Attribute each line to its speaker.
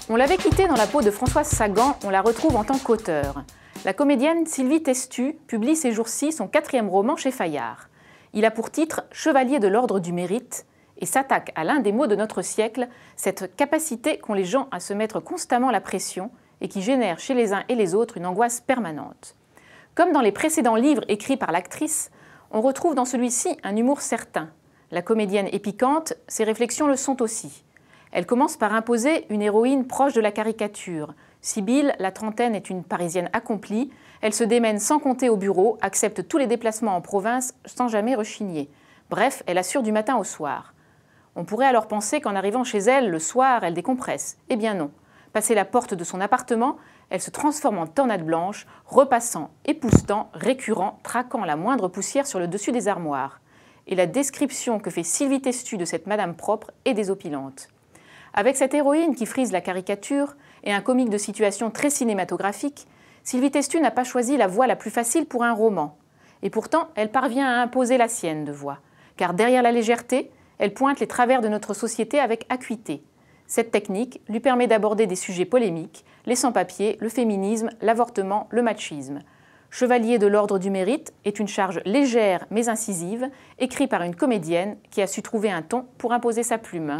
Speaker 1: On l'avait quittée dans la peau de Françoise Sagan, on la retrouve en tant qu'auteure. La comédienne Sylvie Testu publie ces jours-ci son 4e roman chez Fayard. Il a pour titre « Chevalier de l'Ordre du Mérite » et s'attaque à l'un des maux de notre siècle, cette capacité qu'ont les gens à se mettre constamment la pression et qui génère chez les uns et les autres une angoisse permanente. Comme dans les précédents livres écrits par l'actrice, on retrouve dans celui-ci un humour certain. La comédienne est piquante, ses réflexions le sont aussi. Elle commence par imposer une héroïne proche de la caricature. Sibylle, la trentaine, est une Parisienne accomplie. Elle se démène sans compter au bureau, accepte tous les déplacements en province sans jamais rechigner. Bref, elle assure du matin au soir. On pourrait alors penser qu'en arrivant chez elle, le soir, elle décompresse. Eh bien non. Passée la porte de son appartement, elle se transforme en tornade blanche, repassant, époussetant, récurrent, traquant la moindre poussière sur le dessus des armoires. Et la description que fait Sylvie Testu de cette madame propre est désopilante. Avec cette héroïne qui frise la caricature et un comique de situation très cinématographique, Sylvie Testu n'a pas choisi la voie la plus facile pour un roman. Et pourtant, elle parvient à imposer la sienne de voix. Car derrière la légèreté, elle pointe les travers de notre société avec acuité. Cette technique lui permet d'aborder des sujets polémiques, les sans-papiers, le féminisme, l'avortement, le machisme. Chevalier de l'Ordre du Mérite est une charge légère mais incisive, écrite par une comédienne qui a su trouver un ton pour imposer sa plume.